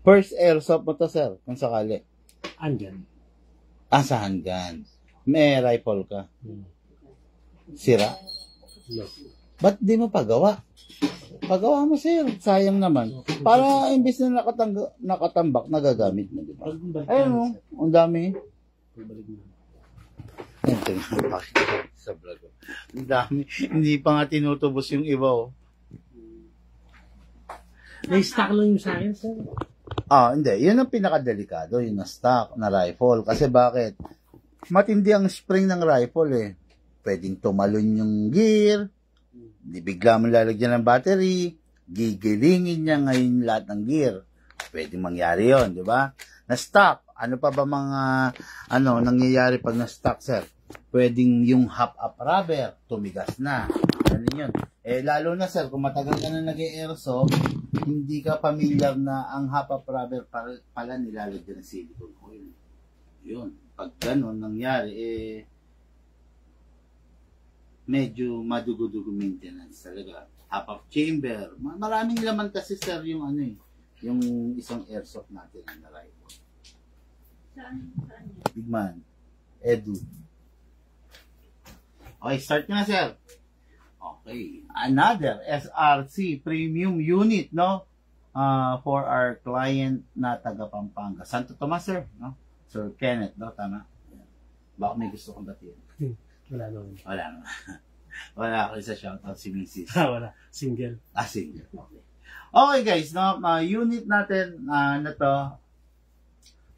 First airsoft mo to, sir, kung sakali. Andyan. Sa handgun. May rifle ka. Sira? No. Ba't di mo pagawa? Pagawa mo, sir. Sayang naman. Para imbis na nakatambak, nagagamit mo, di ba? Ayun mo, ang dami. Sa vlog. Ang dami. Hindi pa nga tinutubos yung iba, oh. Na-stock lang yung sa akin, sir. Hindi. Yun ang pinakadelikado, yung na-stock na rifle. Kasi bakit? Matindi ang spring ng rifle, eh. Pwedeng tumalon yung gear, di bigla mo lalagyan ng battery, gigilingin niya ngayon lahat ng gear. Pwedeng mangyari yon, di ba? Na-stock. Ano pa ba mga, nangyayari pag na-stock, sir? Pwedeng yung hop-up rubber, tumigas na. Ano yun? Lalo na, sir, kung matagal ka na nag-airsoft, hindi ka familiar na ang hop-up rubber pala nilalagyan ng silicone oil. Yun. Pag ganun nangyari, medyo madugo-dugo maintenance talaga. Hop-up chamber. Maraming laman kasi, sir, yung yung isang airsoft natin na rifle. Saan? Big man. Edu. Okay, start na, sir. Okay. Another SRC premium unit, no? For our client na taga Pampanga. Santo Tomas, sir, no? Sir Kenneth, no? Tama? Baka may gusto kong batiin. Wala naman. Wala naman. Wala ako sa shoutout si Mrs. Wala. Single. Single. Okay. Okay, guys, no? Unit natin na to.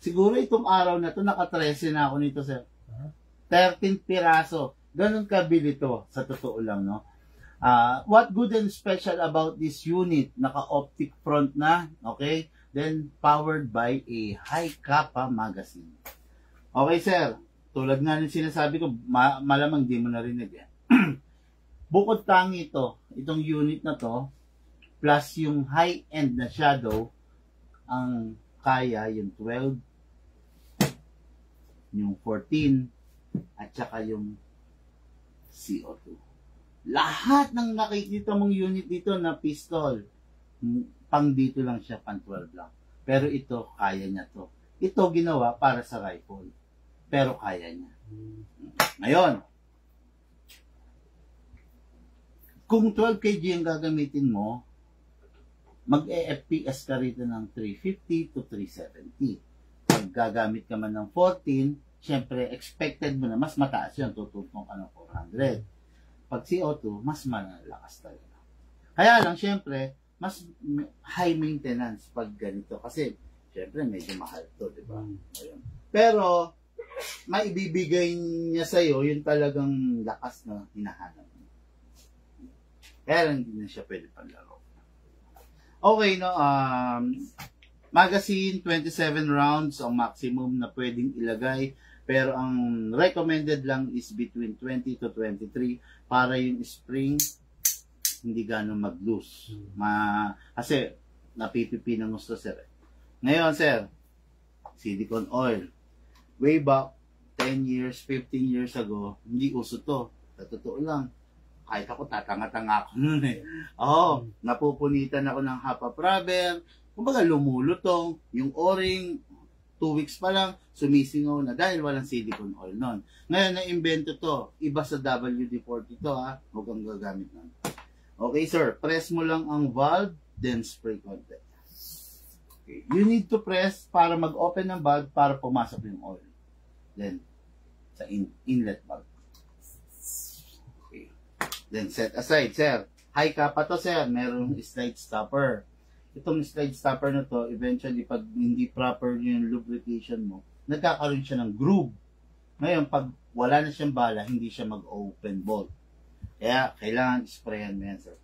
Siguro itong araw na to, naka-13 na ako nito, sir. 13 piraso. Ganun kabili to, sa totoo lang, no? What good and special about this unit? Naka-optic front na, okay? Then, powered by a high kappa magazine. Okay, sir. Tulad nga ng sinasabi ko, malamang di mo narinig, eh. Bukod tangi ito, itong unit na to, plus yung high-end na shadow, ang kaya yung 12, yung 14, at saka yung CO2. Lahat ng nakikita mong unit dito na pistol, pang dito lang siya, pang 12 lang. Pero ito, kaya niya to. Ito ginawa para sa rifle. Pero kaya niya. Ngayon, kung 12 kg ang gagamitin mo, mag-FPS ka rito ng 350 to 370. Pag gagamit ka man ng 14, syempre, expected mo na mas mataas yun, tutupong ka ng 400. Pag CO2, mas malakas talaga. Kaya lang, syempre, mas high maintenance pag ganito. Kasi, syempre, medyo mahal to, di ba? Pero, maibibigay niya sa'yo yung talagang lakas na hinahanap mo. Kaya lang, hindi na siya pwede panlaro. Okay, no? Magazine, 27 rounds ang maximum na pwedeng ilagay. Pero ang recommended lang is between 20 to 23 para yung spring hindi gano'ng mag-loose. Kasi napipipi ng gusto, sir. Ngayon, sir, silicone oil. Way back 10 years, 15 years ago, hindi uso to. Sa totoo lang. Kahit ako, tatanga-tanga ako nun, eh. Napupunitan ako ng hop-up rubber. Kumbaga, lumulutong. Yung o-ring, 2 weeks pa lang, sumisingaw na dahil walang silicone oil nun. Ngayon, na-invento to. Iba sa WD-40 to, ha. Huwag kang gagamit nun. Okay, sir. Press mo lang ang valve, then spray konti. Okay. You need to press para mag-open ng valve para pumasok yung oil. Then, sa inlet valve. Okay. Then, set aside, sir. High kappa to, sir. Merong slide stopper. Itong slide stopper na to, eventually, pag hindi proper yung lubrication mo, nagkakaroon siya ng groove. Ngayon, pag wala na siyang bala, hindi siya mag-open bolt. Kaya, kailangan sprayan mo yan, sir.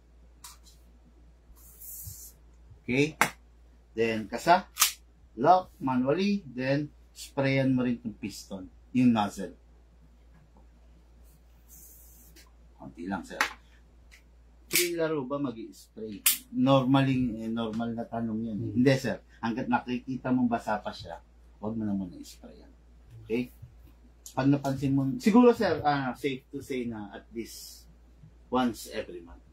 Okay? Then, kasa, lock, manually, then, sprayan mo rin itong piston, yung nozzle. Konti lang, sir. Laro ba mag-i-spray? Normal na tanong yan. Hindi, sir. Hanggat nakikita mong basa pa siya, huwag mo na muna i-spray yan. Okay? Pag napansin mo, siguro, sir, safe to say na at least once every month.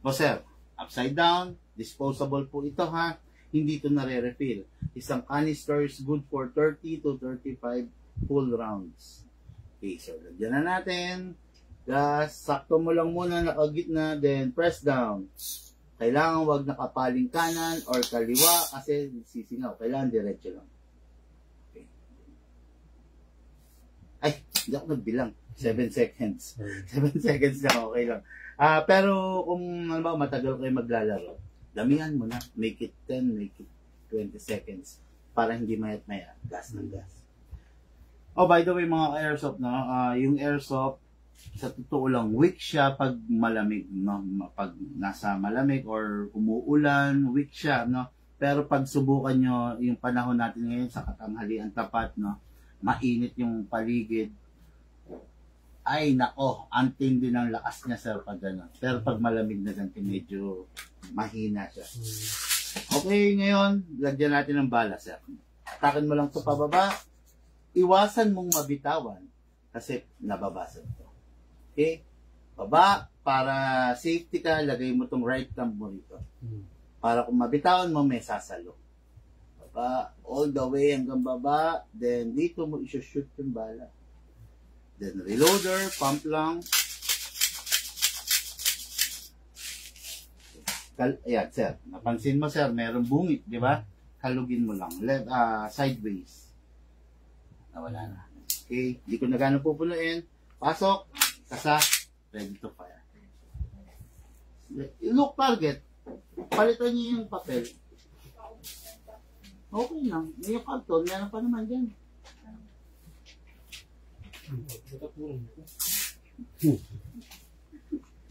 Po, sir, upside down, disposable po ito, ha. hindi ito nare-refill. Isang canister is good for 30 to 35 full rounds. Okay, so lagyan na natin. Gas, sakto mo lang muna nakagitna, then press down. Kailangan wag nakapaling kanan or kaliwa kasi sisingaw. Kailangan diretso lang. Okay. Ay, hindi ako nagbilang. 7 seconds. 7 seconds na okay lang. Pero kung ano ba, matagal kayo maglalaro, damihan mo na. Make it 10, make it 20 seconds para hindi mayat-maya. Gas ng gas. Oh, by the way mga airsoft, no? Yung airsoft, sa totoo lang, weak siya pag malamig, no? Pag nasa malamig or umuulan, weak siya, no? Pero pag subukan nyo yung panahon natin ngayon sa katanghalian tapat, no? Mainit yung paligid. Ay, nako, antindi ng lakas niya sir pag gano'n. Pero pag malamig na ganito, medyo mahina siya. Okay, ngayon, lagyan natin ng bala sir. Takin mo lang ito pababa. Iwasan mong mabitawan kasi nababasag ito. Okay? Baba, para safety ka, lagay mo itong right thumb mo rito. Para kung mabitawan mo, may sasalo. Baba, all the way hanggang baba, then dito mo isushoot yung bala. Then reloader, pump lang. Ayan, sir. Napansin mo, sir, merong bungit, di ba? Halugin mo lang. Sideways. Nawala na. Okay. Hindi ko na gano'ng pupunuin. Pasok. Kasa. Ready to fire. Look target. Palitan niyo yung papel. Okay lang. May yung karton. Meron pa naman dyan.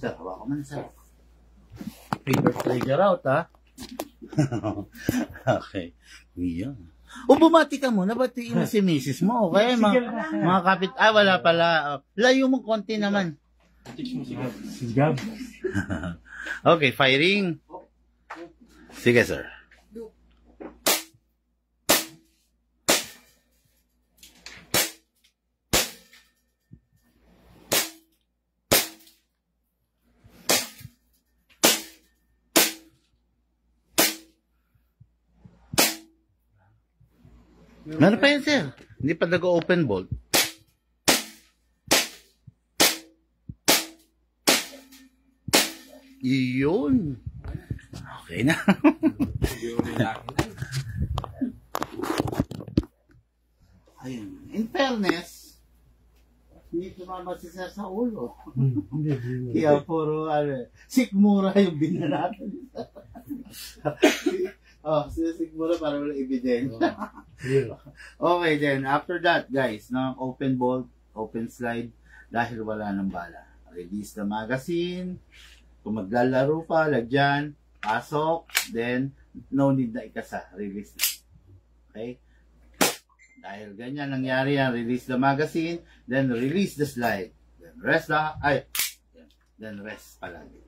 Sir, hawa ko man, sir. Paper trigger out, ha? Okay. Yeah. O, bumati ka muna. Batiin mo si misis mo, okay? Mga kapit... wala pala. Layo mo konti naman. Sigab. Okay, firing. Sige, sir. Meron pa yan, sir. Hindi pa nag-open bolt. Iyon. Okay na. Ayun. In fairness, hindi tumama si sir sa ulo. Kaya puro, sikmura yung binanatan. Siguro para wala ebidensya. Okay, then, after that, guys, no, open bolt, open slide, dahil wala ng bala. Release the magazine. Kung maglalaro pa, lagyan, pasok, then, no need na ikasa. Release na. Okay? Dahil ganyan nangyari yan, release the magazine, then release the slide. Then rest then rest palagi.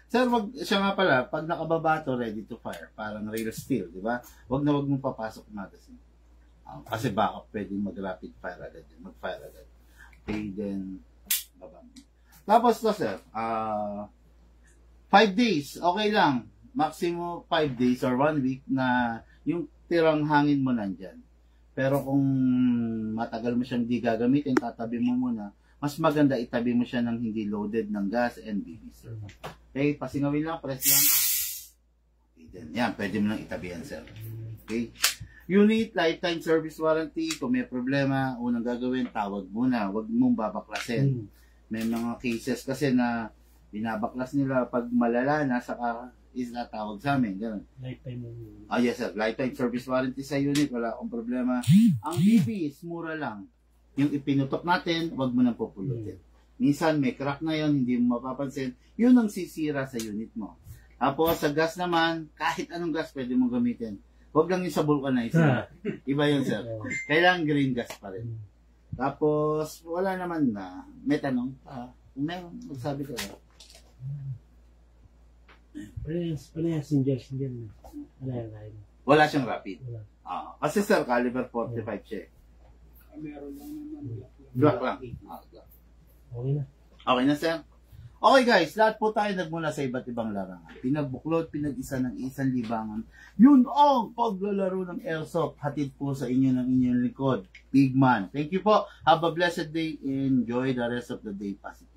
Sir, siya nga pala, pag nakababa to, ready to fire. Parang rail steel, di ba? Wag mong papasok yung magazine. Kasi baka pwedeng mag-rapid fire agad. Mag-fire agad. Okay, then, baba. Tapos to, sir, 5 days, okay lang. Maximum 5 days or 1 week na yung tirang hangin mo nandyan. Pero kung matagal mo siyang hindi gagamitin, tatabi mo muna, mas maganda itabi mo siya ng hindi loaded ng gas and BB, sir. Okay, pasingawin lang, press lang. Okay, then, yan, pwede mo lang itabi yan, sir. Okay. Unit, lifetime service warranty. Kung may problema, unang gagawin, tawag muna. Huwag mong babaklasin. May mga cases kasi na binabaklas nila pag malala na, saka is natawag sa amin. Ganun. Lifetime. Yes, sir. Lifetime service warranty sa unit. Wala akong problema. Ang BB is mura lang. Yung ipinutok natin, huwag mo nang pupulutin. Minsan may crack na yon, hindi mo mapapansin. Yun ang sisira sa unit mo. Tapos sa gas naman, kahit anong gas pwede mong gamitin. Huwag lang yung sa vulcanizer. Iba yun, sir. Kailangan green gas pa rin. Tapos wala naman na. May tanong pa. Kung meron, magsabi ka lang. Parehas single. Wala siyang rapid. Kasi sir, caliber 45 siya. Meron lang naman. Black lang. Okay na. Okay na, sir? Okay guys, lahat po tayo nagmula sa iba't ibang larangan. Pinagbuklod, pinag-isa ng isang libangan. Yun ang paglalaro ng airsoft. Hatid po sa inyo ng inyong likod. Big man. Thank you po. Have a blessed day. Enjoy the rest of the day. Positive.